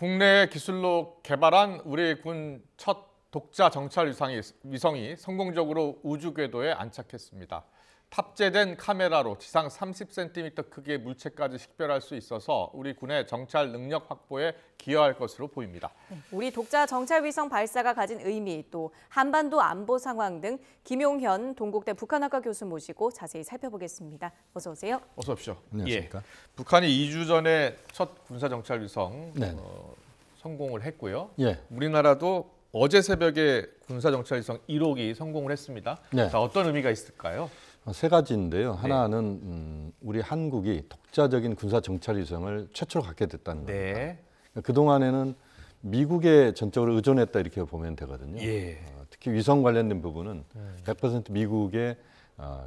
국내 기술로 개발한 우리 군 첫 독자 정찰 위성이 성공적으로 우주 궤도에 안착했습니다. 탑재된 카메라로 지상 30cm 크기의 물체까지 식별할 수 있어서 우리 군의 정찰 능력 확보에 기여할 것으로 보입니다. 우리 독자 정찰 위성 발사가 가진 의미, 또 한반도 안보 상황 등 김용현 동국대 북한학과 교수 모시고 자세히 살펴보겠습니다. 어서 오세요. 어서 오십시오. 안녕하십니까. 예, 북한이 2주 전에 첫 군사 정찰 위성 네. 성공을 했고요. 예. 우리나라도 어제 새벽에 군사 정찰 위성 1호기 성공을 했습니다. 네. 자, 어떤 의미가 있을까요? 세 가지인데요. 하나는 우리 한국이 독자적인 군사 정찰 위성을 최초로 갖게 됐다는 겁니다. 네. 그동안에는 미국에 전적으로 의존했다 이렇게 보면 되거든요. 예. 특히 위성 관련된 부분은 100% 미국의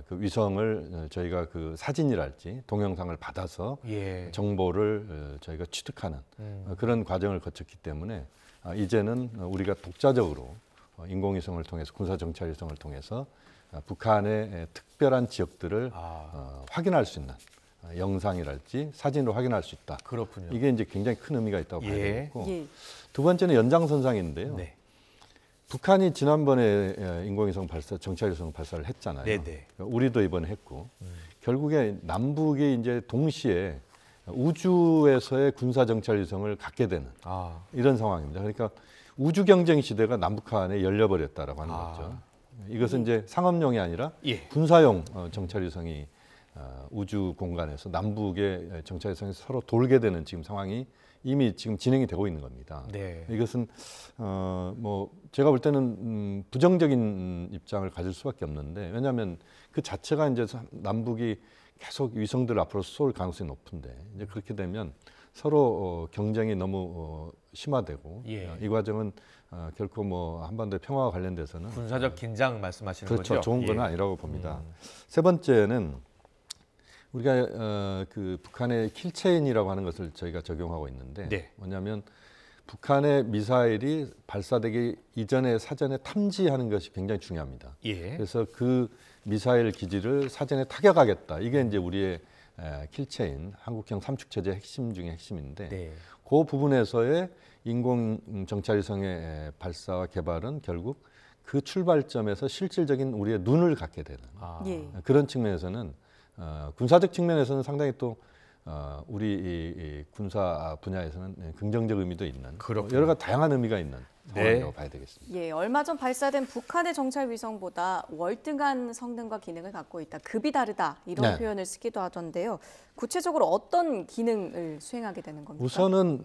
그 위성을 저희가 그 사진이랄지 동영상을 받아서 예. 정보를 저희가 취득하는 그런 과정을 거쳤기 때문에 이제는 우리가 독자적으로 인공위성을 통해서 군사 정찰 위성을 통해서 북한의 특별한 지역들을 확인할 수 있는 영상이랄지 사진으로 확인할 수 있다. 그렇군요. 이게 이제 굉장히 큰 의미가 있다고 봐야 예. 되겠고 예. 두 번째는 연장선상인데요. 네. 북한이 지난번에 인공위성 발사, 정찰위성 발사를 했잖아요. 네네. 우리도 이번에 했고 결국에 남북이 이제 동시에 우주에서의 군사 정찰위성을 갖게 되는 이런 상황입니다. 그러니까 우주 경쟁 시대가 남북한에 열려버렸다라고 하는 거죠. 이것은 이제 상업용이 아니라 예. 군사용 정찰위성이 우주 공간에서 남북의 정찰위성이 서로 돌게 되는 지금 상황이 이미 지금 진행이 되고 있는 겁니다. 네. 이것은 뭐 제가 볼 때는 부정적인 입장을 가질 수밖에 없는데, 왜냐하면 그 자체가 이제 남북이 계속 위성들을 앞으로 쏠 가능성이 높은데 이제 그렇게 되면 서로 경쟁이 너무 심화되고 예. 이 과정은 결코 뭐 한반도의 평화와 관련돼서는 군사적 긴장 말씀하시는 그렇죠. 거죠? 좋은 건 예. 아니라고 봅니다. 세 번째는 우리가 그 북한의 킬체인이라고 하는 것을 저희가 적용하고 있는데 네. 뭐냐면 북한의 미사일이 발사되기 이전에 사전에 탐지하는 것이 굉장히 중요합니다. 예. 그래서 그 미사일 기지를 사전에 타격하겠다. 이게 이제 우리의 킬체인 한국형 삼축체제 핵심 중에 핵심인데 네. 그 부분에서의 인공 정찰위성의 발사와 개발은 결국 그 출발점에서 실질적인 우리의 눈을 갖게 되는 예. 그런 측면에서는 군사적 측면에서는 상당히 또 우리 이 군사 분야에서는 긍정적 의미도 있는 여러 가지 다양한 의미가 있는 상황이라고 봐야 되겠습니다. 예, 얼마 전 발사된 북한의 정찰 위성보다 월등한 성능과 기능을 갖고 있다. 급이 다르다. 이런 네. 표현을 쓰기도 하던데요. 구체적으로 어떤 기능을 수행하게 되는 겁니까? 우선은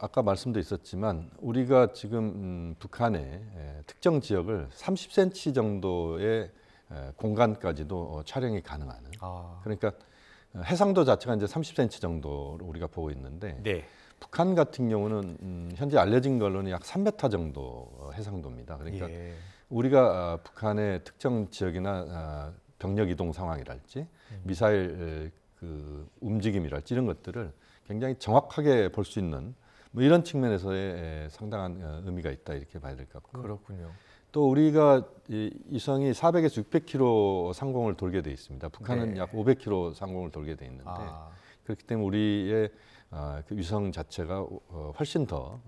아까 말씀도 있었지만 우리가 지금 북한의 특정 지역을 30cm 정도의 공간까지도 촬영이 가능한 그러니까 해상도 자체가 이제 30cm 정도로 우리가 보고 있는데 네. 북한 같은 경우는 현재 알려진 걸로는 약 3m 정도 해상도입니다. 그러니까 예. 우리가 북한의 특정 지역이나 병력 이동 상황이랄지 미사일 그 움직임이랄지 이런 것들을 굉장히 정확하게 볼 수 있는 뭐 이런 측면에서의 상당한 의미가 있다 이렇게 봐야 될 것 같고. 그렇군요. 또 우리가 이성이 400에서 600km 상공을 돌게 돼 있습니다. 북한은 네. 약 500km 상공을 돌게 돼 있는데 그렇기 때문에 우리의 그 위성 자체가 훨씬 더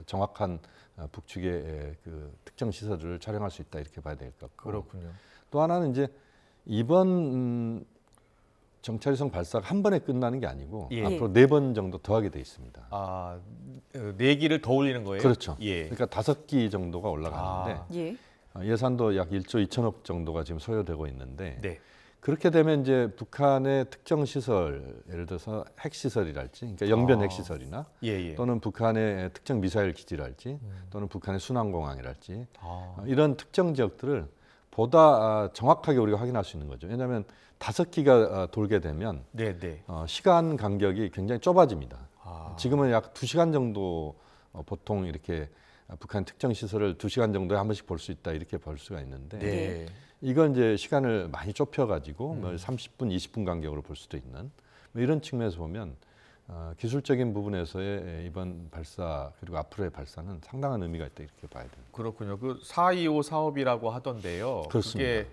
정확한 북측의 그 특정 시설을 촬영할 수 있다 이렇게 봐야 될 것 같고. 그렇군요. 또 하나는 이제 이번 정찰위성 발사가 한 번에 끝나는 게 아니고 예. 앞으로 4번 정도 더 하게 돼 있습니다. 4기를 더 올리는 거예요? 그렇죠. 예. 그러니까 5기 정도가 올라가는데 예. 예산도 약 1조 2천억 정도가 지금 소요되고 있는데 네. 그렇게 되면 이제 북한의 특정 시설, 예를 들어서 핵시설이랄지, 그러니까 영변 핵시설이나 예. 또는 북한의 특정 미사일 기지랄지 또는 북한의 순항공항이랄지 이런 특정 지역들을 보다 정확하게 우리가 확인할 수 있는 거죠. 왜냐하면 5기가 돌게 되면 네. 시간 간격이 굉장히 좁아집니다. 지금은 약 2시간 정도 보통 이렇게 북한 특정 시설을 2시간 정도에 한 번씩 볼 수 있다 이렇게 볼 수가 있는데 네. 이건 이제 시간을 많이 좁혀가지고 뭐 30분, 20분 간격으로 볼 수도 있는 뭐 이런 측면에서 보면 기술적인 부분에서의 이번 발사 그리고 앞으로의 발사는 상당한 의미가 있다 이렇게 봐야 됩니다. 그렇군요. 그 425 사업이라고 하던데요. 그렇습니다. 그게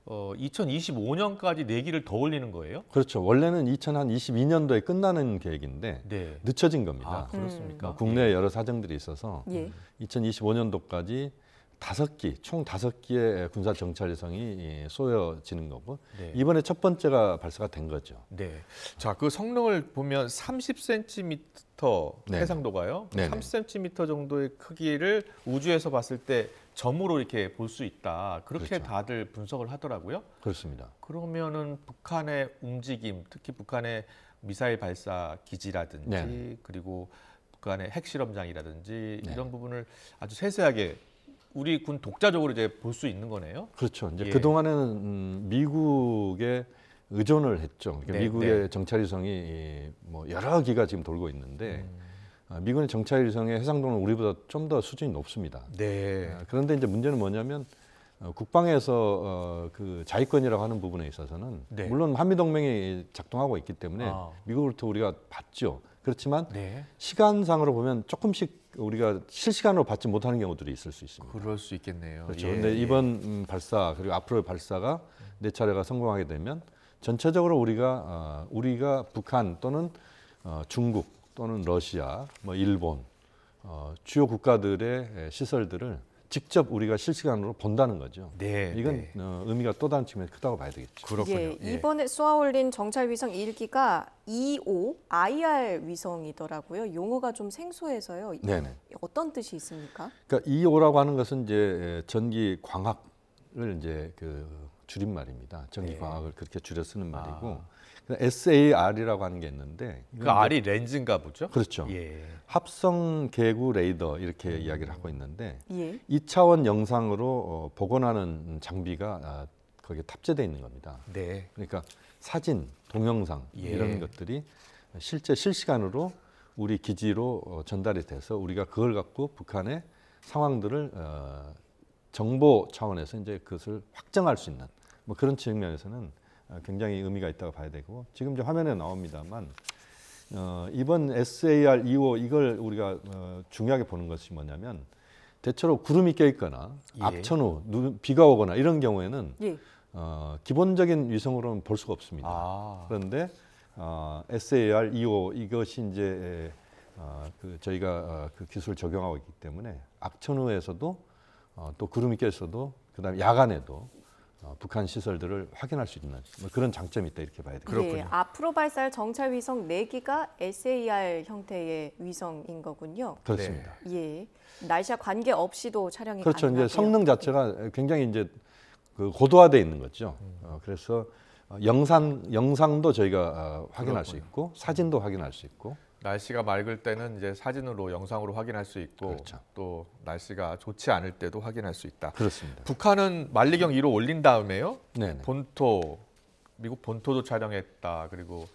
2025년까지 4기를 더 올리는 거예요? 그렇죠. 원래는 2022년도에 끝나는 계획인데 네. 늦춰진 겁니다. 아, 그렇습니까? 국내 여러 사정들이 있어서 예. 2025년도까지 5기, 총 5기의 군사 정찰 위성이 쏘여지는 거고 네. 이번에 첫 번째가 발사가 된 거죠. 네. 자, 그 성능을 보면 30cm 네. 해상도가요. 네네. 30cm 정도의 크기를 우주에서 봤을 때 점으로 이렇게 볼 수 있다. 그렇게 그렇죠. 다들 분석을 하더라고요. 그렇습니다. 그러면은 북한의 움직임, 특히 북한의 미사일 발사 기지라든지 네. 그리고 북한의 핵실험장이라든지 네. 이런 부분을 아주 세세하게 우리 군 독자적으로 이제 볼 수 있는 거네요. 그렇죠. 이제 예. 그동안에는 미국에 의존을 했죠. 그러니까 네, 미국의 네. 정찰위성이 뭐 여러 기가 지금 돌고 있는데 미군의 정찰위성의 해상도는 우리보다 좀 더 수준이 높습니다. 네. 그런데 이제 문제는 뭐냐면 국방에서 그 자위권이라고 하는 부분에 있어서는 네. 물론 한미동맹이 작동하고 있기 때문에 아. 미국으로부터 우리가 받죠. 그렇지만 네. 시간상으로 보면 조금씩 우리가 실시간으로 받지 못하는 경우들이 있을 수 있습니다. 그럴 수 있겠네요. 그렇죠. 예, 근데 예. 이번 발사 그리고 앞으로의 발사가 4차례가 성공하게 되면 전체적으로 우리가 북한 또는 중국 또는 러시아, 뭐 일본 주요 국가들의 시설들을 직접 우리가 실시간으로 본다는 거죠. 네. 이건 네. 의미가 또 다른 측면에서 크다고 봐야 되겠죠. 그렇군요. 예, 예. 이번에 쏘아올린 정찰 위성 1기가 2호 IR 위성이더라고요. 용어가 좀 생소해서요. 네네. 어떤 뜻이 있습니까? 그러니까 EO라고 하는 것은 이제 전기 광학을 이제 그 줄임말입니다. 전기 네. 광학을 그렇게 줄여 쓰는 말이고 아. SAR이라고 하는 게 있는데 그 R이 렌즈인가 보죠? 그렇죠. 예. 합성 계구 레이더 이렇게 이야기를 하고 있는데 예. 2차원 영상으로 복원하는 장비가 거기에 탑재되어 있는 겁니다. 네. 그러니까 사진, 동영상 예. 이런 것들이 실제 실시간으로 우리 기지로 전달이 돼서 우리가 그걸 갖고 북한의 상황들을 정보 차원에서 이제 그것을 확정할 수 있는 뭐 그런 측면에서는 굉장히 의미가 있다고 봐야 되고 지금 이제 화면에 나옵니다만 이번 SAR-2호 이걸 우리가 중요하게 보는 것이 뭐냐면 대체로 구름이 껴 있거나 예. 앞천후 비가 오거나 이런 경우에는 예. 기본적인 위성으로는 볼 수가 없습니다. 아. 그런데 SAR-2호 이것이 이제 저희가 그 기술을 적용하고 있기 때문에 악천후에서도 또 구름이 껴 있어도 그다음에 야간에도 북한 시설들을 확인할 수 있는 뭐 그런 장점이 있다 이렇게 봐야 돼요. 그렇군요. 예, 앞으로 발사할 정찰 위성 4기가 SAR 형태의 위성인 거군요. 그렇습니다. 예. 날씨와 관계없이도 촬영이 그렇죠. 가능하고요. 이제 성능 자체가 굉장히 이제 그 고도화되어 있는 거죠. 그래서 영상도 저희가 확인할 수 있고 사진도 확인할 수 있고. 날씨가 맑을 때는 이제 사진으로 영상으로 확인할 수 있고 그렇죠. 또 날씨가 좋지 않을 때도 확인할 수 있다. 그렇습니다. 북한은 만리경 1호 올린 다음에요. 네네. 미국 본토도 촬영했다. 그리고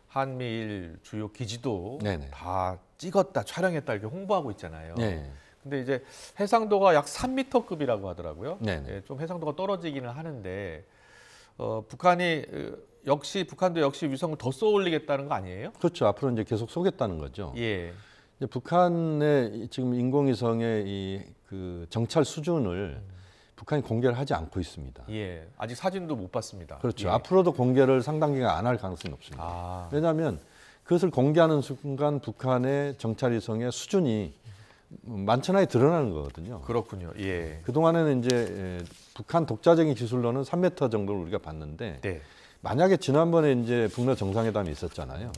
한미일 주요 기지도 네네. 다 찍었다, 촬영했다 이렇게 홍보하고 있잖아요. 네. 근데 이제 해상도가 약 3m급이라고 하더라고요. 네네. 예, 좀 해상도가 떨어지기는 하는데 북한도 역시 위성을 더 쏘올리겠다는 거 아니에요? 그렇죠. 앞으로 이제 계속 쏘겠다는 거죠. 예. 이제 북한의 지금 인공위성의 그 정찰 수준을 북한이 공개를 하지 않고 있습니다. 예. 아직 사진도 못 봤습니다. 그렇죠. 예. 앞으로도 공개를 상당 기간 안 할 가능성이 높습니다. 아. 왜냐하면 그것을 공개하는 순간 북한의 정찰위성의 수준이 만천하에 드러나는 거거든요. 그렇군요. 예. 그동안에는 이제 북한 독자적인 기술로는 3m 정도를 우리가 봤는데 네. 만약에 지난번에 이제 북러 정상회담이 있었잖아요.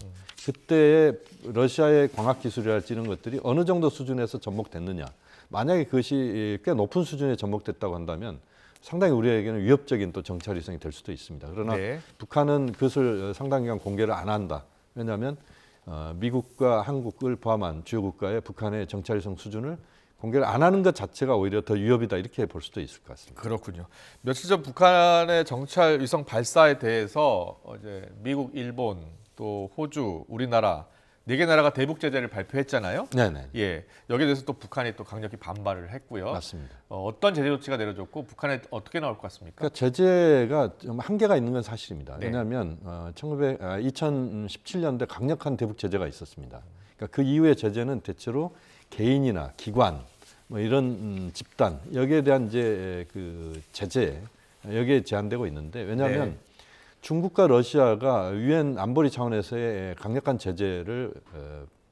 그때 러시아의 광학 기술이랄지 이런 것들이 어느 정도 수준에서 접목됐느냐. 만약에 그것이 꽤 높은 수준에 접목됐다고 한다면 상당히 우리에게는 위협적인 또 정찰 위성이 될 수도 있습니다. 그러나 네. 북한은 그것을 상당 기간 공개를 안 한다. 왜냐하면 미국과 한국을 포함한 주요 국가의 북한의 정찰 위성 수준을 공개를 안 하는 것 자체가 오히려 더 위협이다 이렇게 볼 수도 있을 것 같습니다. 그렇군요. 며칠 전 북한의 정찰 위성 발사에 대해서 이제 미국, 일본, 또 호주, 우리나라 4개 나라가 대북 제재를 발표했잖아요. 네네. 예, 여기에 대해서 또 북한이 또 강력히 반발을 했고요. 맞습니다. 어떤 제재 조치가 내려졌고 북한에 어떻게 나올 것 같습니까? 그러니까 제재가 좀 한계가 있는 건 사실입니다. 네. 왜냐하면 2017년대 강력한 대북 제재가 있었습니다. 그러니까 그 이후의 제재는 대체로 개인이나 기관 뭐 이런 집단 여기에 대한 이제 그 제재 여기에 제한되고 있는데 왜냐하면 네. 중국과 러시아가 유엔 안보리 차원에서의 강력한 제재를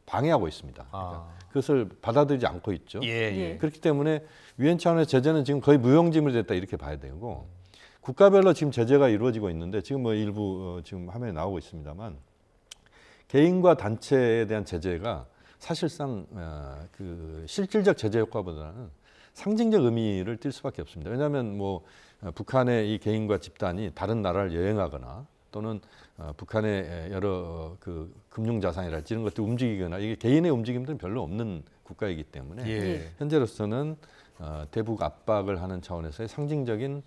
방해하고 있습니다. 그러니까 그것을 받아들이지 않고 있죠. 예. 그렇기 때문에 유엔 차원의 제재는 지금 거의 무용지물이 됐다 이렇게 봐야 되고 국가별로 지금 제재가 이루어지고 있는데 지금 뭐 일부 지금 화면에 나오고 있습니다만 개인과 단체에 대한 제재가 사실상 그 실질적 제재 효과보다는 상징적 의미를 띌 수밖에 없습니다. 왜냐하면 뭐 북한의 이 개인과 집단이 다른 나라를 여행하거나 또는 북한의 여러 그 금융 자산이랄지 이런 것들 움직이거나 이게 개인의 움직임들은 별로 없는 국가이기 때문에 예. 현재로서는 대북 압박을 하는 차원에서의 상징적인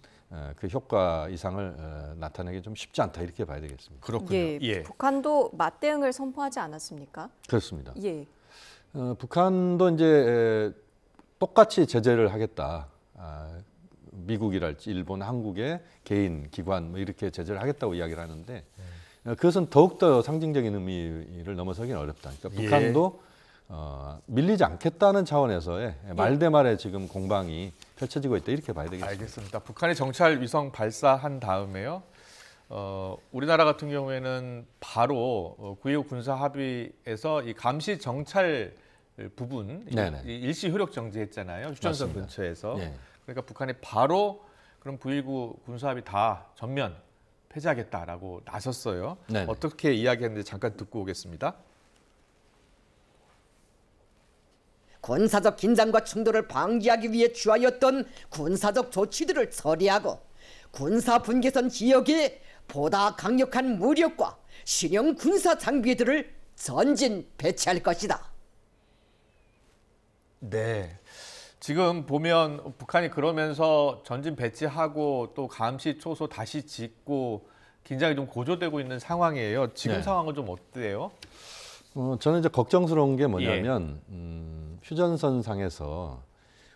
그 효과 이상을 나타내기 좀 쉽지 않다 이렇게 봐야 되겠습니다. 그렇군요. 예. 북한도 맞대응을 선포하지 않았습니까? 그렇습니다. 예. 북한도 이제 똑같이 제재를 하겠다. 미국이랄지 일본, 한국의 개인, 기관 뭐 이렇게 제재를 하겠다고 이야기를 하는데 그것은 더욱더 상징적인 의미를 넘어서기는 어렵다. 그러니까 예. 북한도 밀리지 않겠다는 차원에서의 말대말에 지금 공방이 펼쳐지고 있다 이렇게 봐야 되겠습니다. 알겠습니다. 북한이 정찰 위성 발사한 다음에요. 우리나라 같은 경우에는 바로 9.25 군사 합의에서 이 감시 정찰 부분 네네. 이 일시 효력 정지했잖아요. 휴전선 맞습니다. 근처에서. 예. 그러니까 북한이 바로 그럼 9.19 군사 합의 다 전면 폐지하겠다라고 나섰어요. 네네. 어떻게 이야기했는지 잠깐 듣고 오겠습니다. 군사적 긴장과 충돌을 방지하기 위해 취하였던 군사적 조치들을 처리하고 군사 분계선 지역에 보다 강력한 무력과 신형 군사 장비들을 전진 배치할 것이다. 네. 지금 보면 북한이 그러면서 전진 배치하고 또 감시 초소 다시 짓고 긴장이 좀 고조되고 있는 상황이에요. 지금 네. 상황은 좀 어때요? 저는 이제 걱정스러운 게 뭐냐면 휴전선 상에서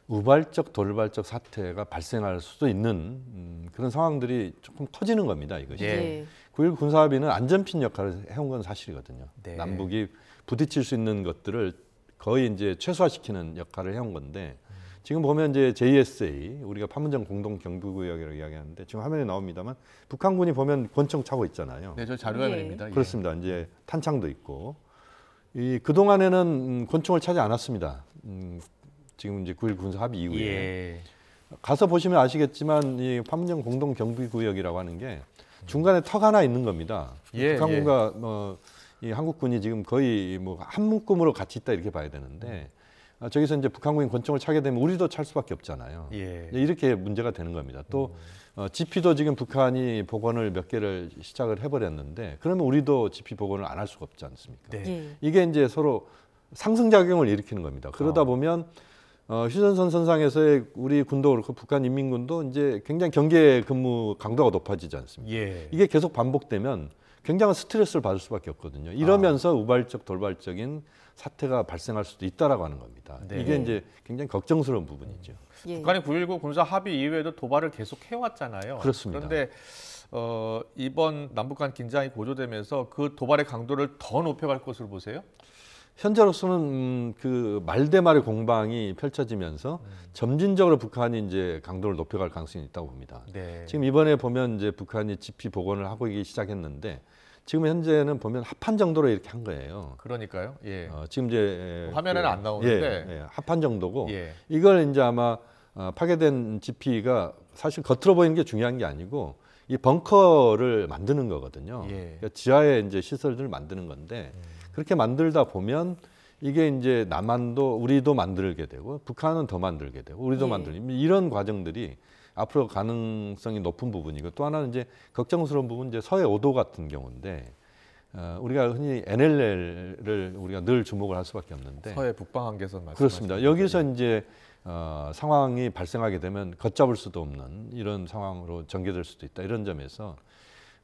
우발적 돌발적 사태가 발생할 수도 있는 그런 상황들이 조금 터지는 겁니다. 이것이. 예. 9.19 군사합의는 안전핀 역할을 해온 건 사실이거든요. 네. 남북이 부딪힐 수 있는 것들을 거의 이제 최소화시키는 역할을 해온 건데 지금 보면 이제 JSA 우리가 판문점 공동 경비구역이라고 이야기하는데 지금 화면에 나옵니다만 북한군이 보면 권총 차고 있잖아요. 네, 저 자료화면입니다. 예. 그렇습니다. 이제 탄창도 있고 그 동안에는 권총을 차지 않았습니다. 지금 이제 9.19 군사 합의 이후에 예. 가서 보시면 아시겠지만 이 판문점 공동 경비구역이라고 하는 게 중간에 턱 하나 있는 겁니다. 예, 북한군과 이 한국군이 지금 거의 뭐 한 묶음으로 같이 있다 이렇게 봐야 되는데 저기서 이제 북한군이 권총을 차게 되면 우리도 찰 수밖에 없잖아요. 예. 이렇게 문제가 되는 겁니다. 또 GP도 지금 북한이 복원을 몇 개를 시작을 해버렸는데 그러면 우리도 GP 복원을 안 할 수가 없지 않습니까? 네. 예. 이게 이제 서로 상승작용을 일으키는 겁니다. 그러다 보면 휴전선 선상에서의 우리 군도 그렇고 북한 인민군도 이제 굉장히 경계 근무 강도가 높아지지 않습니까? 예. 이게 계속 반복되면 굉장한 스트레스를 받을 수밖에 없거든요. 이러면서 우발적 돌발적인 사태가 발생할 수도 있다라고 하는 겁니다. 네. 이게 이제 굉장히 걱정스러운 부분이죠. 예. 북한이 9.19 군사 합의 이후에도 도발을 계속 해왔잖아요. 그렇습니다. 그런데 이번 남북 간 긴장이 고조되면서 그 도발의 강도를 더 높여갈 것으로 보세요? 현재로서는 그 말대말의 공방이 펼쳐지면서 점진적으로 북한이 이제 강도를 높여갈 가능성이 있다고 봅니다. 네. 지금 이번에 보면 이제 북한이 GP 복원을 하고 시작했는데 지금 현재는 보면 합판 정도로 이렇게 한 거예요. 그러니까요. 예. 지금 이제 화면에는 안 나오는데. 예, 합판 정도고 예. 이걸 이제 아마 파괴된 GP가 사실 겉으로 보이는 게 중요한 게 아니고 이 벙커를 만드는 거거든요. 예. 그러니까 지하에 이제 시설들을 만드는 건데 그렇게 만들다 보면 이게 이제 남한도 우리도 만들게 되고 북한은 더 만들게 되고 우리도 예. 만들고 이런 과정들이 앞으로 가능성이 높은 부분이고 또 하나는 이제 걱정스러운 부분 이제 서해 5도 같은 경우인데 우리가 흔히 NLL을 우리가 늘 주목을 할 수밖에 없는데 서해 북방 한계선 말씀하시는 그렇습니다. 여기서 이제 상황이 발생하게 되면 걷잡을 수도 없는 이런 상황으로 전개될 수도 있다. 이런 점에서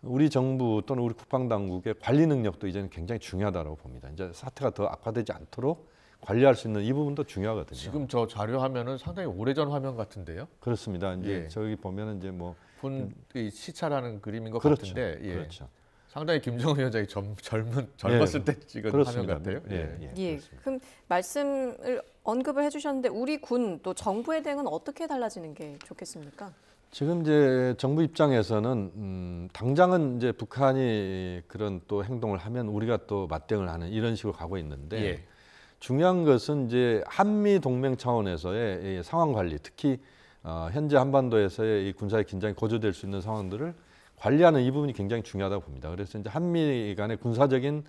우리 정부 또는 우리 국방당국의 관리 능력도 이제는 굉장히 중요하다고 봅니다. 이제 사태가 더 악화되지 않도록 관리할 수 있는 이 부분도 중요하거든요. 지금 저 자료 화면은 상당히 오래전 화면 같은데요. 그렇습니다. 이제 예. 저기 보면은 이제 뭐 분이 시찰하는 그림인 것 그렇죠. 같은데, 예. 그렇죠. 상당히 김정은 위원장이 젊었을 때 찍은 화면 그렇습니다. 같아요. 예. 예. 그렇습니다. 그럼 말씀을 언급을 해주셨는데 우리 군 또 정부의 대응은 어떻게 달라지는 게 좋겠습니까? 지금 이제 정부 입장에서는 당장은 이제 북한이 그런 또 행동을 하면 우리가 또 맞대응을 하는 이런 식으로 가고 있는데 예. 중요한 것은 이제 한미 동맹 차원에서의 이 상황 관리, 특히 현재 한반도에서의 이 군사의 긴장이 고조될 수 있는 상황들을 관리하는 이 부분이 굉장히 중요하다고 봅니다. 그래서 이제 한미 간의 군사적인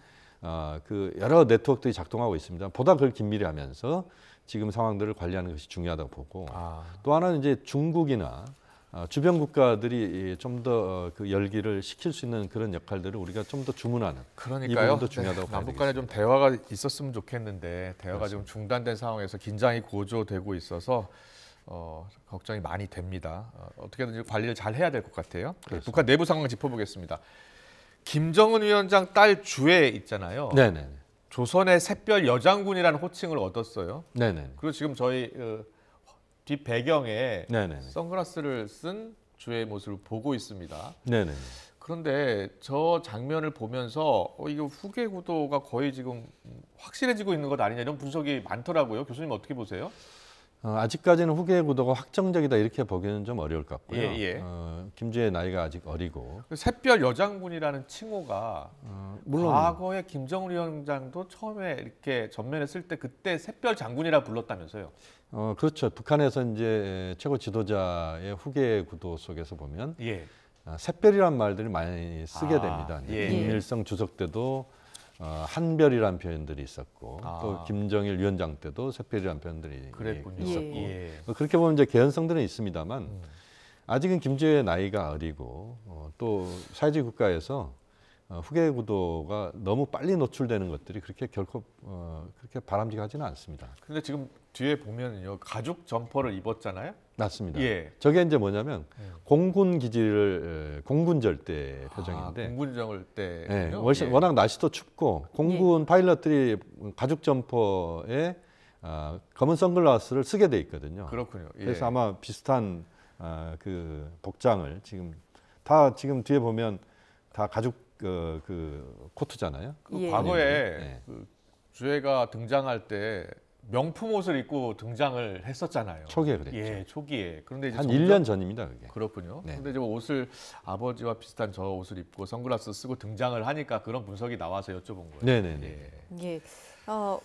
그 여러 네트워크들이 작동하고 있습니다. 보다 그걸 긴밀히 하면서 지금 상황들을 관리하는 것이 중요하다고 보고 또 하나는 이제 중국이나 주변 국가들이 좀 더 그 열기를 식힐 수 있는 그런 역할들을 우리가 좀 더 주문하는 이 그러니까요. 부분도 중요하다고 봐야 남북 간에 되겠습니다. 좀 대화가 있었으면 좋겠는데 대화가 지금 중단된 상황에서 긴장이 고조되고 있어서 걱정이 많이 됩니다. 어떻게든지 관리를 잘 해야 될 것 같아요. 그렇습니다. 북한 내부 상황 짚어보겠습니다. 김정은 위원장 딸 주애 있잖아요. 네네. 조선의 샛별 여장군이라는 호칭을 얻었어요. 네네. 그리고 지금 저희 뒷 배경에 네네. 선글라스를 쓴 주애의 모습을 보고 있습니다. 네네. 그런데 저 장면을 보면서 이거 후계 구도가 거의 지금 확실해지고 있는 것 아니냐 이런 분석이 많더라고요. 교수님 어떻게 보세요? 아직까지는 후계 구도가 확정적이다 이렇게 보기는 좀 어려울 것 같고요. 예. 김주의 나이가 아직 어리고 샛별 여장군이라는 칭호가 물론 과거에 김정은 위원장도 처음에 이렇게 전면에 쓸 때 그때 샛별 장군이라 불렀다면서요? 그렇죠. 북한에서 이제 최고 지도자의 후계 구도 속에서 보면 예. 샛별이란 말들이 많이 쓰게 됩니다. 예. 김일성 주석 때도 한별이라는 표현들이 있었고 또 김정일 위원장 때도 샛별이라는 표현들이 그랬군요. 있었고 예. 그렇게 보면 이제 개연성들은 있습니다만 아직은 김주의 나이가 어리고 또 사회주의 국가에서 후계 구도가 너무 빨리 노출되는 것들이 그렇게 결코 그렇게 바람직하지는 않습니다. 근데 지금 뒤에 보면요 가죽 점퍼를 입었잖아요. 맞습니다. 예. 저게 이제 뭐냐면 공군 기지를 공군절 때 표정인데 공군정을 때. 예, 워낙 날씨도 춥고 공군 파일럿들이 가죽 점퍼에 검은 선글라스를 쓰게 돼 있거든요. 그렇군요. 예. 그래서 아마 비슷한 그 복장을 지금 뒤에 보면 다 가죽 그 코트잖아요. 예. 과거에 네. 그 주애가 등장할 때 명품 옷을 입고 등장을 했었잖아요. 초기에 그랬죠. 예, 초기에. 그런데 이제 한 점점- 1년 전입니다, 그게. 그렇군요. 네. 근데 이제 옷을 아버지와 비슷한 저 옷을 입고 선글라스 쓰고 등장을 하니까 그런 분석이 나와서 여쭤본 거예요. 네네네. 예. 예.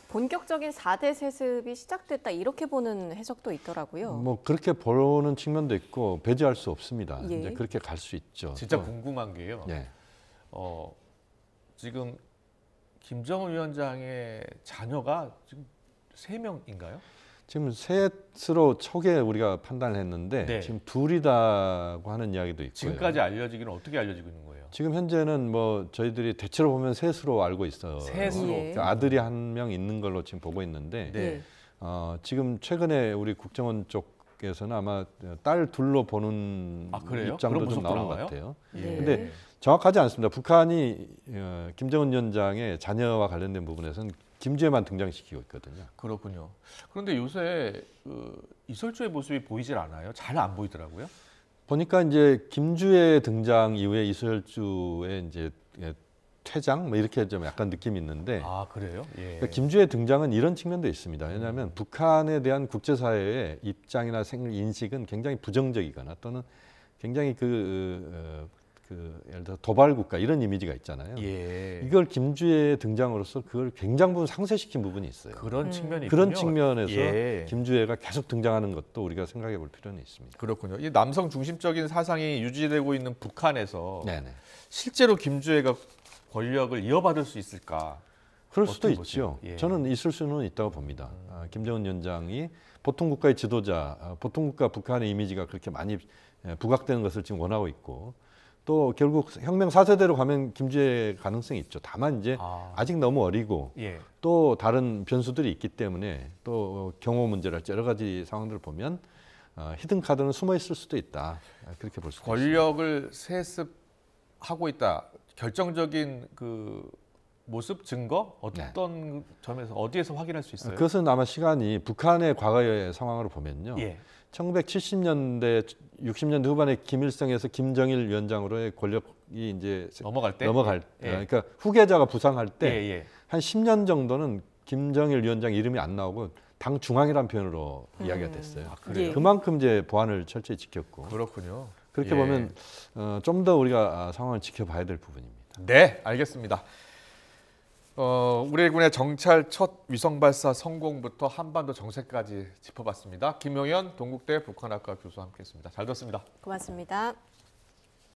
본격적인 4대 세습이 시작됐다 이렇게 보는 해석도 있더라고요. 뭐 그렇게 보는 측면도 있고 배제할 수 없습니다. 예. 이제 그렇게 갈 수 있죠. 진짜 또, 궁금한 게요. 예. 지금 김정은 위원장의 자녀가 지금 3명인가요? 지금 셋으로 초기에 우리가 판단을 했는데 네. 지금 둘이라고 하는 이야기도 있고요. 지금까지 알려지기는 어떻게 알려지고 있는 거예요? 지금 현재는 뭐 저희들이 대체로 보면 셋으로 알고 있어요. 셋으로? 예. 그러니까 아들이 한 명 있는 걸로 지금 보고 있는데 네. 예. 지금 최근에 우리 국정원 쪽에서는 아마 딸 둘로 보는 그래요? 입장도 그런 좀 분석도 나오는 것 나와요? 같아요. 네. 근데 정확하지 않습니다. 북한이 김정은 위원장의 자녀와 관련된 부분에서는 김주애만 등장시키고 있거든요. 그렇군요. 그런데 요새 이설주의 모습이 보이질 않아요. 잘 안 보이더라고요. 보니까 이제 김주애 등장 이후에 이설주의 이제 퇴장 뭐 이렇게 좀 약간 느낌이 있는데 그래요? 예. 그러니까 김주애 등장은 이런 측면도 있습니다. 왜냐하면 북한에 대한 국제사회의 입장이나 인식은 굉장히 부정적이거나 또는 굉장히 예를 들어 도발 국가 이런 이미지가 있잖아요. 예. 이걸 김주애의 등장으로서 그걸 굉장히 부분 상쇄시킨 부분이 있어요. 그런 측면이 그런 있군요. 측면에서 예. 김주애가 계속 등장하는 것도 우리가 생각해 볼 필요는 있습니다. 그렇군요. 이 남성 중심적인 사상이 유지되고 있는 북한에서 네네. 실제로 김주애가 권력을 이어받을 수 있을까? 그럴 수도 어떻게 있죠. 보세요? 예. 저는 있을 수는 있다고 봅니다. 김정은 위원장이 보통 국가의 지도자, 보통 국가 북한의 이미지가 그렇게 많이 부각되는 것을 지금 원하고 있고 또 결국 혁명 4세대로 가면 김주애 가능성이 있죠. 다만 이제 아직 너무 어리고 예. 또 다른 변수들이 있기 때문에 또 경호 문제랄지 여러 가지 상황들을 보면 히든 카드는 숨어 있을 수도 있다. 그렇게 볼 수도 있습니다. 권력을 세습하고 있다. 결정적인 그 모습 증거 어떤 점에서 어디에서 확인할 수 있어요? 그것은 아마 시간이 북한의 과거의 상황으로 보면요. 예. 1970년대, 60년대 후반에 김일성에서 김정일 위원장으로의 권력이 이제 넘어갈 때? 예. 그러니까 후계자가 부상할 때 예. 한 10년 정도는 김정일 위원장 이름이 안 나오고 당 중앙이라는 표현으로 이야기가 됐어요. 그래요? 그만큼 이제 보안을 철저히 지켰고 그렇군요. 그렇게 예. 보면 좀 더 우리가 상황을 지켜봐야 될 부분입니다. 네, 알겠습니다. 우리 군의 정찰 첫 위성 발사 성공부터 한반도 정세까지 짚어봤습니다. 김용현 동국대 북한학과 교수와 함께했습니다. 잘 들었습니다. 고맙습니다.